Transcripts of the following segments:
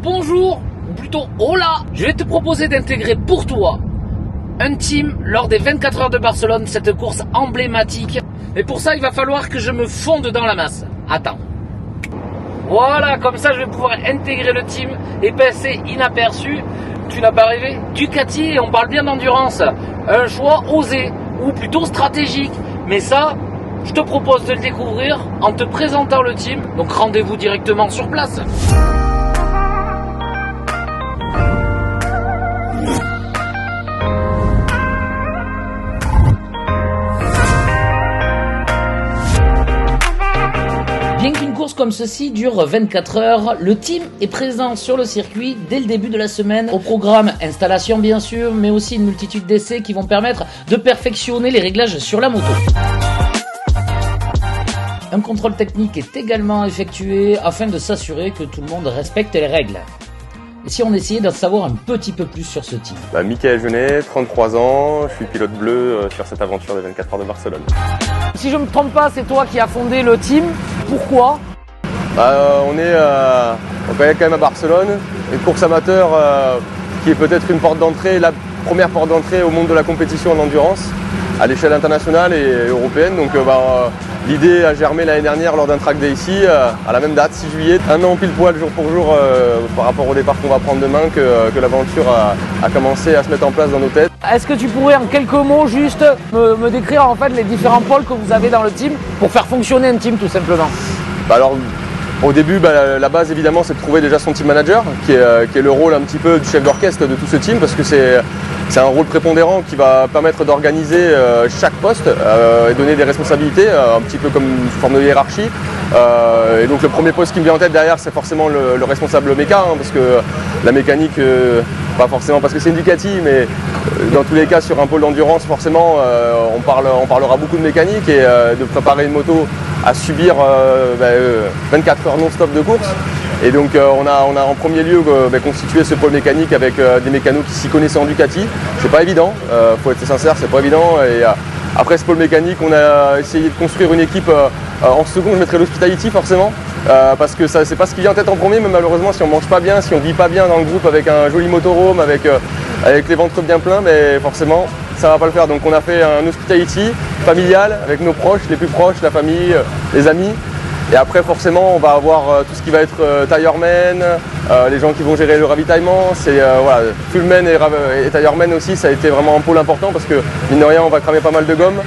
bonjour, ou plutôt hola. Je vais te proposer d'intégrer pour toi un team lors des 24 heures de Barcelone, cette course emblématique. Et pour ça, il va falloir que je me fonde dans la masse. Attends. Voilà, comme ça je vais pouvoir intégrer le team et passer inaperçu. Tu n'as pas rêvé? Ducati, et on parle bien d'endurance. Un choix osé, ou plutôt stratégique. Mais ça, je te propose de le découvrir en te présentant le team. Donc rendez-vous directement sur place. Bien qu'une course comme ceci dure 24 heures, le team est présent sur le circuit dès le début de la semaine. Au programme, installation bien sûr, mais aussi une multitude d'essais qui vont permettre de perfectionner les réglages sur la moto. Un contrôle technique est également effectué afin de s'assurer que tout le monde respecte les règles. Et si on essayait d'en savoir un petit peu plus sur ce team? Mickaël Jeunet, 33 ans, je suis pilote bleu sur cette aventure des 24 heures de Barcelone. Si je ne me trompe pas, c'est toi qui as fondé le team. Pourquoi? On est quand même à Barcelone, une course amateur qui est peut-être une porte d'entrée, la première porte d'entrée au monde de la compétition en endurance, à l'échelle internationale et européenne. Donc l'idée a germé l'année dernière lors d'un track day ici, à la même date, 6 juillet. Un an pile poil, jour pour jour, par rapport au départ qu'on va prendre demain, que l'aventure a commencé à se mettre en place dans nos têtes. Est-ce que tu pourrais en quelques mots juste me décrire en fait les différents pôles que vous avez dans le team pour faire fonctionner un team tout simplement? Alors, au début, la base évidemment c'est de trouver déjà son team manager qui est le rôle un petit peu du chef d'orchestre de tout ce team, parce que c'est un rôle prépondérant qui va permettre d'organiser chaque poste et donner des responsabilités, un petit peu comme une forme de hiérarchie. Et donc le premier poste qui me vient en tête derrière, c'est forcément le responsable méca, parce que la mécanique, pas forcément parce que c'est une Ducati, mais dans tous les cas sur un pôle d'endurance forcément on parlera beaucoup de mécanique et de préparer une moto à subir 24 heures non-stop de course. Et donc on a en premier lieu constitué ce pôle mécanique avec des mécanos qui s'y connaissaient en Ducati. C'est pas évident, faut être sincère, c'est pas évident. Et après ce pôle mécanique, on a essayé de construire une équipe. En second, je mettrais l'hospitality forcément, parce que ça c'est pas ce qui vient en tête en premier, mais malheureusement si on mange pas bien, si on vit pas bien dans le groupe avec un joli motorhome, avec les ventres bien pleins, mais forcément ça va pas le faire. Donc on a fait un hospitality familial avec nos proches, les plus proches, la famille, les amis. Et après forcément on va avoir tout ce qui va être tireman, les gens qui vont gérer le ravitaillement. C'est fuelman et tireman aussi, ça a été vraiment un pôle important parce que mine de rien on va cramer pas mal de gomme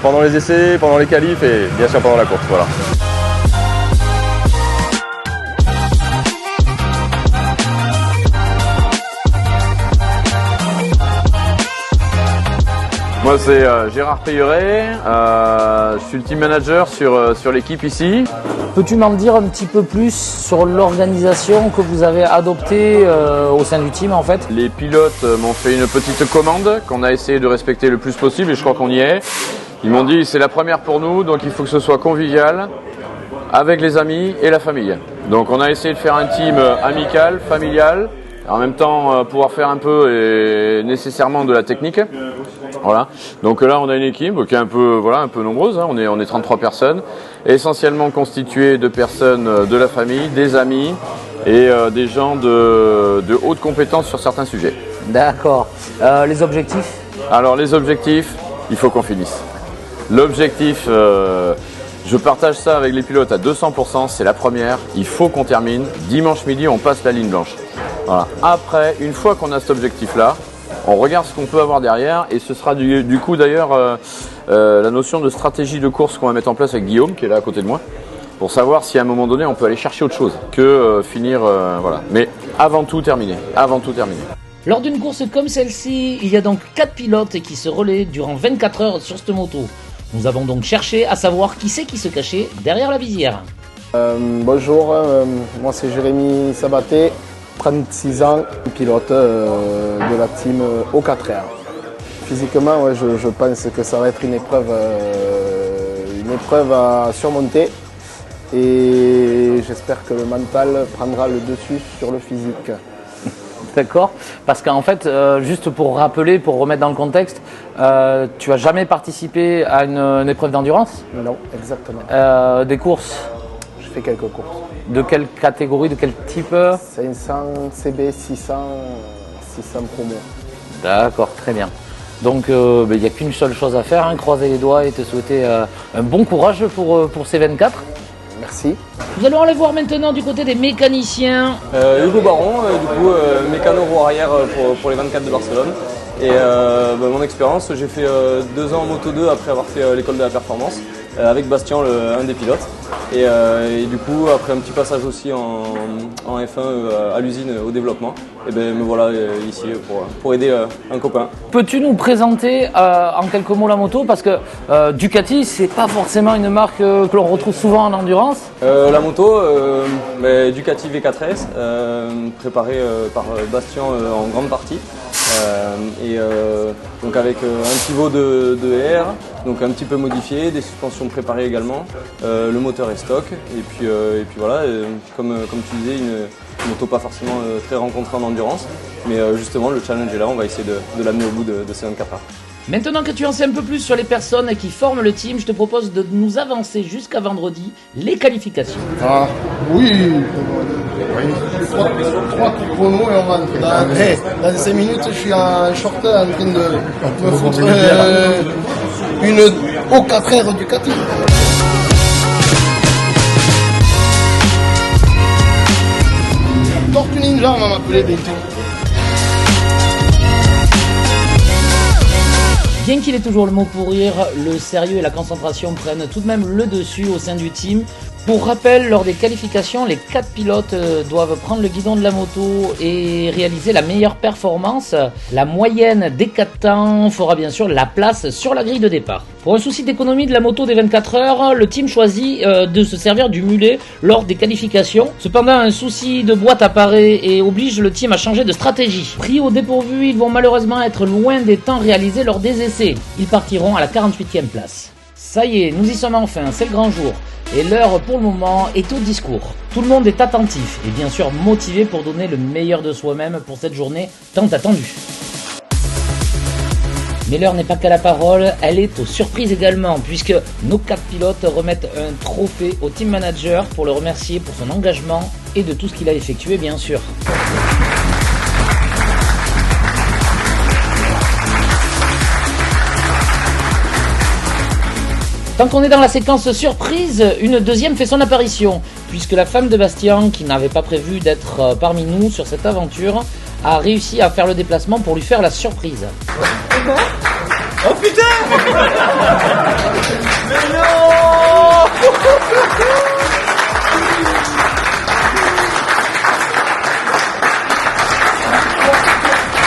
pendant les essais, pendant les qualifs et bien sûr pendant la course. Voilà. Moi c'est Gérard Peyeret, je suis le team manager sur l'équipe ici. Peux-tu m'en dire un petit peu plus sur l'organisation que vous avez adoptée au sein du team en fait? Les pilotes m'ont fait une petite commande qu'on a essayé de respecter le plus possible et je crois qu'on y est. Ils m'ont dit c'est la première pour nous, donc il faut que ce soit convivial avec les amis et la famille. Donc on a essayé de faire un team amical, familial, en même temps pouvoir faire un peu et nécessairement de la technique. Voilà. Donc là on a une équipe qui est un peu nombreuse, hein. On est 33 personnes, essentiellement constituée de personnes de la famille, des amis et des gens de haute compétence sur certains sujets. D'accord. Les objectifs? Alors les objectifs, il faut qu'on finisse. L'objectif, je partage ça avec les pilotes à 200%, c'est la première, il faut qu'on termine. Dimanche midi, on passe la ligne blanche. Voilà. Après, une fois qu'on a cet objectif-là, on regarde ce qu'on peut avoir derrière et ce sera du coup d'ailleurs la notion de stratégie de course qu'on va mettre en place avec Guillaume qui est là à côté de moi pour savoir si à un moment donné on peut aller chercher autre chose que finir voilà. Mais avant tout terminer. Lors d'une course comme celle-ci, il y a donc 4 pilotes qui se relaient durant 24 heures sur cette moto. Nous avons donc cherché à savoir qui c'est qui se cachait derrière la visière. Bonjour, moi c'est Jérémy Sabaté, 36 ans, pilote de la team O4R. Physiquement, ouais, je pense que ça va être une épreuve à surmonter et j'espère que le mental prendra le dessus sur le physique. D'accord. Parce qu'en fait, juste pour rappeler, pour remettre dans le contexte, tu n'as jamais participé à une épreuve d'endurance? Non, exactement. Des courses? Je fais quelques courses. De quelle catégorie, de quel type? 500 CB 600 promo. D'accord, très bien. Donc il n'y a qu'une seule chose à faire, hein, croiser les doigts et te souhaiter un bon courage pour ces 24. Merci. Nous allons aller voir maintenant du côté des mécaniciens. Hugo Baron, mécano roue arrière pour les 24 de Barcelone. Et mon expérience, j'ai fait 2 ans en Moto 2 après avoir fait l'école de la performance avec Bastien, un des pilotes. Et du coup, après un petit passage aussi en F1 à l'usine au développement, et me voilà ici pour aider un copain. Peux-tu nous présenter en quelques mots la moto? Parce que Ducati, c'est pas forcément une marque que l'on retrouve souvent en endurance. La moto, Ducati V4S, préparée par Bastien en grande partie. Donc avec un pivot de R, donc un petit peu modifié, des suspensions préparées également, le moteur est stock et puis voilà, comme tu disais, une moto pas forcément très rencontrée en endurance, mais justement le challenge est là, on va essayer de l'amener au bout de ces 24 heures. Maintenant que tu en sais un peu plus sur les personnes qui forment le team, je te propose de nous avancer jusqu'à vendredi, les qualifications. Ah oui, trois chronos et on rentre. Dans 5 minutes, je suis en short en train de me foutre une O4R Ducati. Tortue Ninja, on m'a appelé bientôt. Bien qu'il ait toujours le mot pour rire, le sérieux et la concentration prennent tout de même le dessus au sein du team. Pour rappel, lors des qualifications, les 4 pilotes doivent prendre le guidon de la moto et réaliser la meilleure performance. La moyenne des 4 temps fera bien sûr la place sur la grille de départ. Pour un souci d'économie de la moto des 24 heures, le team choisit de se servir du mulet lors des qualifications. Cependant, un souci de boîte apparaît et oblige le team à changer de stratégie. Pris au dépourvu, ils vont malheureusement être loin des temps réalisés lors des essais. Ils partiront à la 48e place. Ça y est, nous y sommes enfin, c'est le grand jour. Et l'heure pour le moment est au discours. Tout le monde est attentif et bien sûr motivé pour donner le meilleur de soi-même pour cette journée tant attendue. Mais l'heure n'est pas qu'à la parole, elle est aux surprises également, puisque nos 4 pilotes remettent un trophée au team manager pour le remercier pour son engagement et de tout ce qu'il a effectué bien sûr. Tant qu'on est dans la séquence surprise, une deuxième fait son apparition, puisque la femme de Bastien, qui n'avait pas prévu d'être parmi nous sur cette aventure, a réussi à faire le déplacement pour lui faire la surprise. Oh putain! Mais non!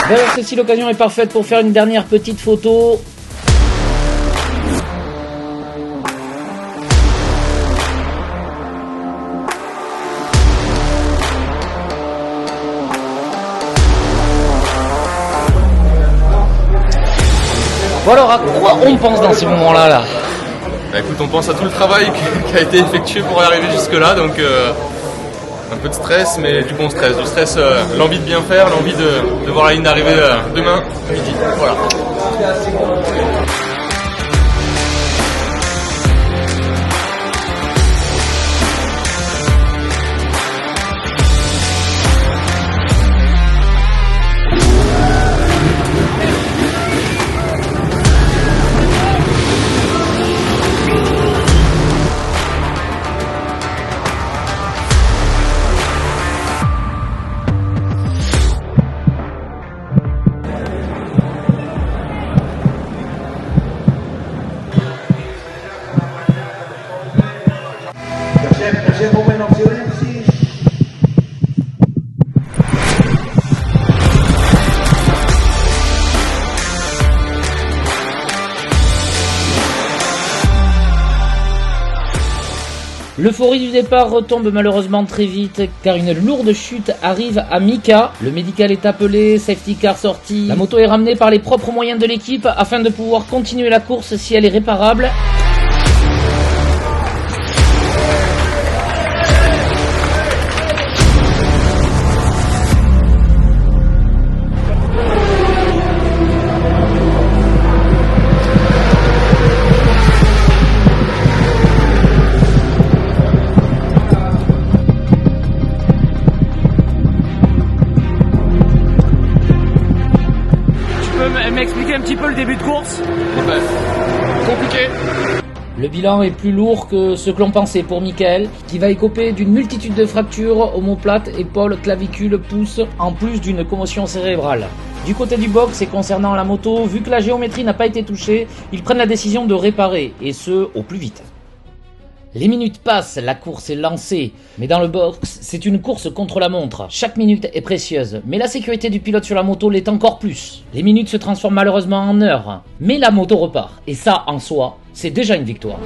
D'ailleurs, ceci, l'occasion est parfaite pour faire une dernière petite photo. Bon alors, à quoi on pense dans ces moments-là là? Écoute, on pense à tout le travail qui a été effectué pour arriver jusque-là, donc un peu de stress, mais du bon stress. Du stress, l'envie de bien faire, l'envie de voir la ligne d'arrivée demain, midi. Voilà. L'euphorie du départ retombe malheureusement très vite car une lourde chute arrive à Mika. Le médical est appelé, safety car sorti. La moto est ramenée par les propres moyens de l'équipe afin de pouvoir continuer la course si elle est réparable. m'expliquer un petit peu le début de course? Compliqué. Le bilan est plus lourd que ce que l'on pensait pour Michael, qui va écoper d'une multitude de fractures, omoplates, épaules, clavicules, pouces, en plus d'une commotion cérébrale. Du côté du box et concernant la moto, vu que la géométrie n'a pas été touchée, ils prennent la décision de réparer, et ce, au plus vite. Les minutes passent, la course est lancée, mais dans le box, c'est une course contre la montre. Chaque minute est précieuse, mais la sécurité du pilote sur la moto l'est encore plus. Les minutes se transforment malheureusement en heures, mais la moto repart, et ça, en soi, c'est déjà une victoire.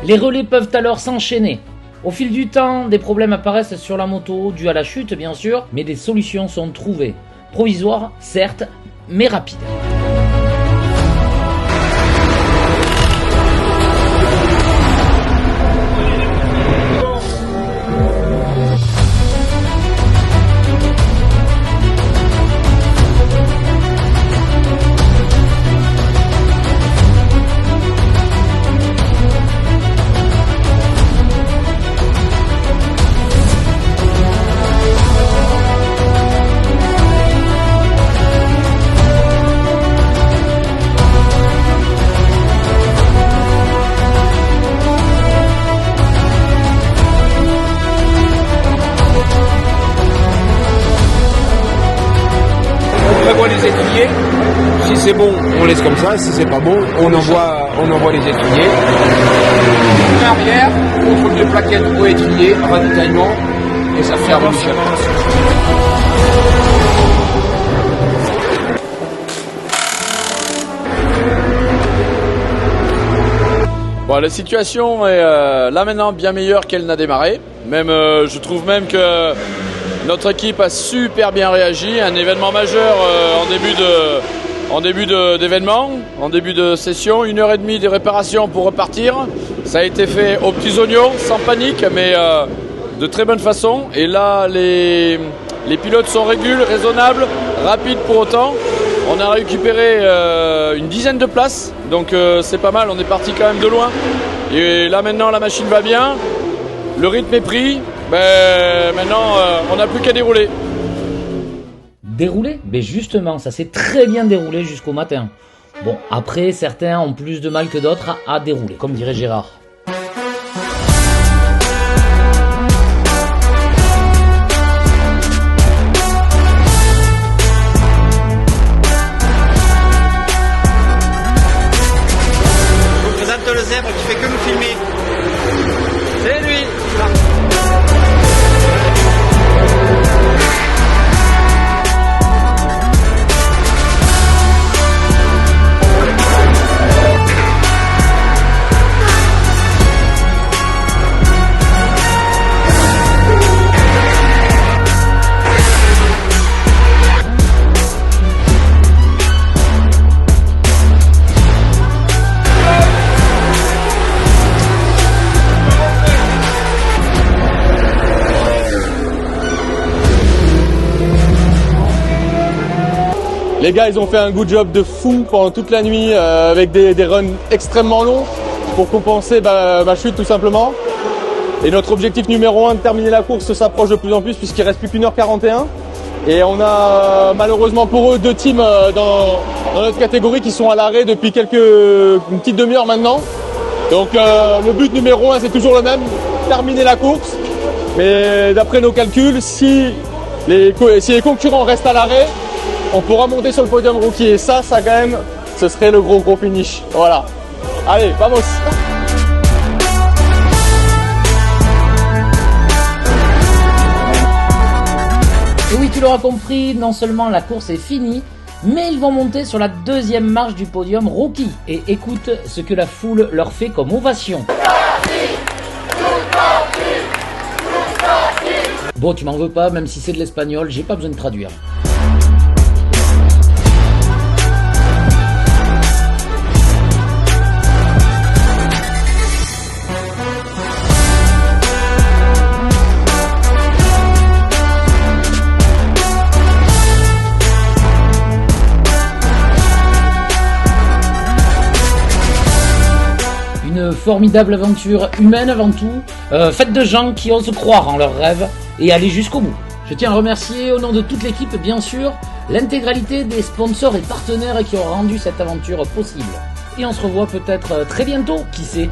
Les relais peuvent alors s'enchaîner. Au fil du temps, des problèmes apparaissent sur la moto, dus à la chute bien sûr, mais des solutions sont trouvées. Provisoires, certes, mais rapides. On prévoit les étriers. Si c'est bon, on laisse comme ça. Si c'est pas bon, on envoie les étriers. Arrière, contrôle de plaquettes au étrier, ravitaillement, et ça fait avancer. Bon, la situation est là maintenant bien meilleure qu'elle n'a démarré. Même, je trouve même que notre équipe a super bien réagi. Un événement majeur en début d'événement, en début de session. 1h30 de réparation pour repartir. Ça a été fait aux petits oignons, sans panique, mais de très bonne façon. Et là, les pilotes sont raisonnables, rapides pour autant. On a récupéré une dizaine de places, donc c'est pas mal, on est parti quand même de loin. Et là maintenant la machine va bien, le rythme est pris, maintenant on n'a plus qu'à dérouler. Dérouler? Mais justement, ça s'est très bien déroulé jusqu'au matin. Bon, après, certains ont plus de mal que d'autres à dérouler, comme dirait Gérard. Le zèbre qui fait que nous filmer. C'est lui. Les gars, ils ont fait un good job de fou pendant toute la nuit avec des runs extrêmement longs pour compenser ma chute tout simplement. Et notre objectif numéro 1 de terminer la course s'approche de plus en plus puisqu'il reste plus qu'1h41. Et on a malheureusement pour eux 2 teams dans notre catégorie qui sont à l'arrêt depuis une petite demi-heure maintenant. Donc le but numéro 1 c'est toujours le même, terminer la course. Mais d'après nos calculs, si les concurrents restent à l'arrêt, on pourra monter sur le podium rookie et ça quand même, ce serait le gros finish. Voilà. Allez, vamos! Et oui, tu l'auras compris, non seulement la course est finie, mais ils vont monter sur la 2e marche du podium rookie. Et écoute ce que la foule leur fait comme ovation. Bon, tu m'en veux pas, même si c'est de l'espagnol, j'ai pas besoin de traduire. formidable aventure humaine avant tout, faite de gens qui osent croire en leurs rêves et aller jusqu'au bout. Je tiens à remercier au nom de toute l'équipe, bien sûr, l'intégralité des sponsors et partenaires qui ont rendu cette aventure possible. Et on se revoit peut-être très bientôt, qui sait.